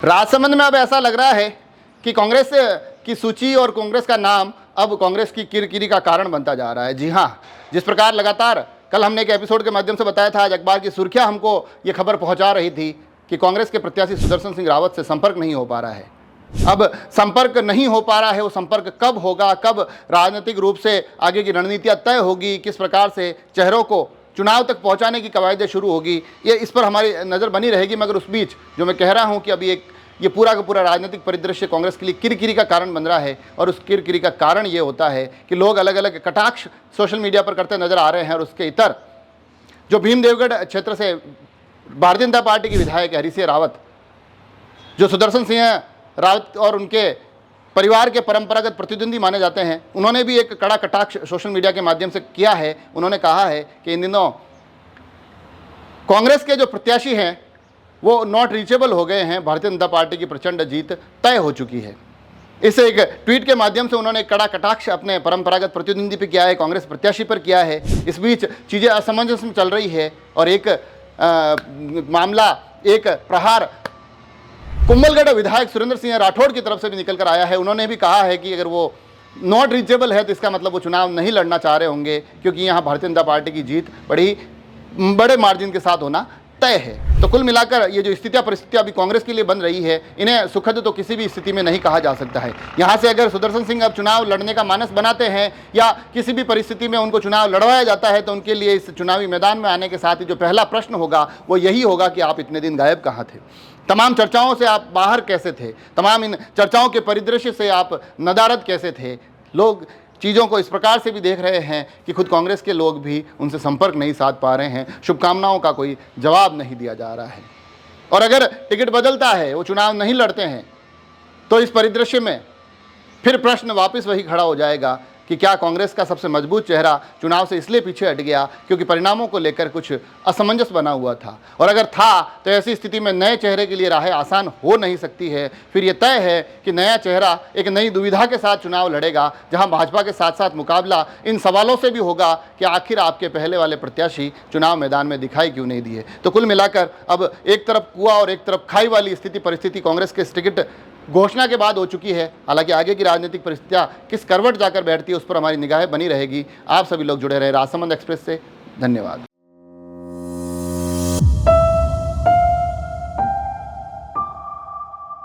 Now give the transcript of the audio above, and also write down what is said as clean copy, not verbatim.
राजसमंद में अब ऐसा लग रहा है कि कांग्रेस की सूची और कांग्रेस का नाम अब कांग्रेस की किरकिरी का कारण बनता जा रहा है। जी हाँ, जिस प्रकार लगातार कल हमने एक एपिसोड के माध्यम से बताया था, आज अखबार की सुर्खियां हमको ये खबर पहुंचा रही थी कि कांग्रेस के प्रत्याशी सुदर्शन सिंह रावत से संपर्क नहीं हो पा रहा है। अब संपर्क नहीं हो पा रहा है, वो संपर्क कब होगा, कब राजनीतिक रूप से आगे की रणनीतियां तय होगी, किस प्रकार से चेहरों को चुनाव तक पहुंचाने की कवायदें शुरू होगी, ये इस पर हमारी नज़र बनी रहेगी। मगर उस बीच जो मैं कह रहा हूं कि अभी ये पूरा का पूरा राजनीतिक परिदृश्य कांग्रेस के लिए किरकिरी का कारण बन रहा है। और उस किरकिरी का कारण ये होता है कि लोग अलग अलग कटाक्ष सोशल मीडिया पर करते नजर आ रहे हैं। और उसके इतर जो भीमदेवगढ़ क्षेत्र से भारतीय जनता पार्टी की विधायक हरी सिंह रावत, जो सुदर्शन सिंह रावत और उनके परिवार के परंपरागत प्रतिद्वंदी माने जाते हैं, उन्होंने भी एक कड़ा कटाक्ष सोशल मीडिया के माध्यम से किया है। उन्होंने कहा है कि इन दिनों कांग्रेस के जो प्रत्याशी हैं वो नॉट रीचेबल हो गए हैं, भारतीय जनता पार्टी की प्रचंड जीत तय हो चुकी है। इस एक ट्वीट के माध्यम से उन्होंने कड़ा कटाक्ष अपने परंपरागत प्रतिद्वंदी पर किया है, कांग्रेस प्रत्याशी पर किया है। इस बीच चीज़ें असमंजस में चल रही है और एक मामला, एक प्रहार कुंभलगढ़ विधायक सुरेंद्र सिंह राठौड़ की तरफ से भी निकल कर आया है। उन्होंने भी कहा है कि अगर वो नॉट रीचेबल है तो इसका मतलब वो चुनाव नहीं लड़ना चाह रहे होंगे, क्योंकि यहाँ भारतीय जनता पार्टी की जीत बड़े मार्जिन के साथ होना तय है। तो कुल मिलाकर ये जो परिस्थितियां अभी कांग्रेस के लिए बन रही है, इन्हें सुखद तो किसी भी स्थिति में नहीं कहा जा सकता है। यहाँ से अगर सुदर्शन सिंह अब चुनाव लड़ने का मानस बनाते हैं या किसी भी परिस्थिति में उनको चुनाव लड़वाया जाता है, तो उनके लिए इस चुनावी मैदान में आने के साथ ही जो पहला प्रश्न होगा वो यही होगा कि आप इतने दिन गायब कहाँ थे, तमाम चर्चाओं से आप बाहर कैसे थे, तमाम इन चर्चाओं के परिदृश्य से आप नदारद कैसे थे। लोग चीज़ों को इस प्रकार से भी देख रहे हैं कि खुद कांग्रेस के लोग भी उनसे संपर्क नहीं साध पा रहे हैं, शुभकामनाओं का कोई जवाब नहीं दिया जा रहा है। और अगर टिकट बदलता है, वो चुनाव नहीं लड़ते हैं, तो इस परिदृश्य में फिर प्रश्न वापस वही खड़ा हो जाएगा कि क्या कांग्रेस का सबसे मजबूत चेहरा चुनाव से इसलिए पीछे हट गया क्योंकि परिणामों को लेकर कुछ असमंजस बना हुआ था। और अगर था तो ऐसी स्थिति में नए चेहरे के लिए राहें आसान हो नहीं सकती है। फिर ये तय है कि नया चेहरा एक नई दुविधा के साथ चुनाव लड़ेगा, जहां भाजपा के साथ साथ मुकाबला इन सवालों से भी होगा कि आखिर आपके पहले वाले प्रत्याशी चुनाव मैदान में दिखाई क्यों नहीं दिए। तो कुल मिलाकर अब एक तरफ कुआं और एक तरफ खाई वाली परिस्थिति कांग्रेस के टिकट घोषणा के बाद हो चुकी है। हालांकि आगे की राजनीतिक परिस्थितियां किस करवट जाकर बैठती है, उस पर हमारी निगाहें बनी रहेगी। आप सभी लोग जुड़े रहे राजसमंद एक्सप्रेस से। धन्यवाद।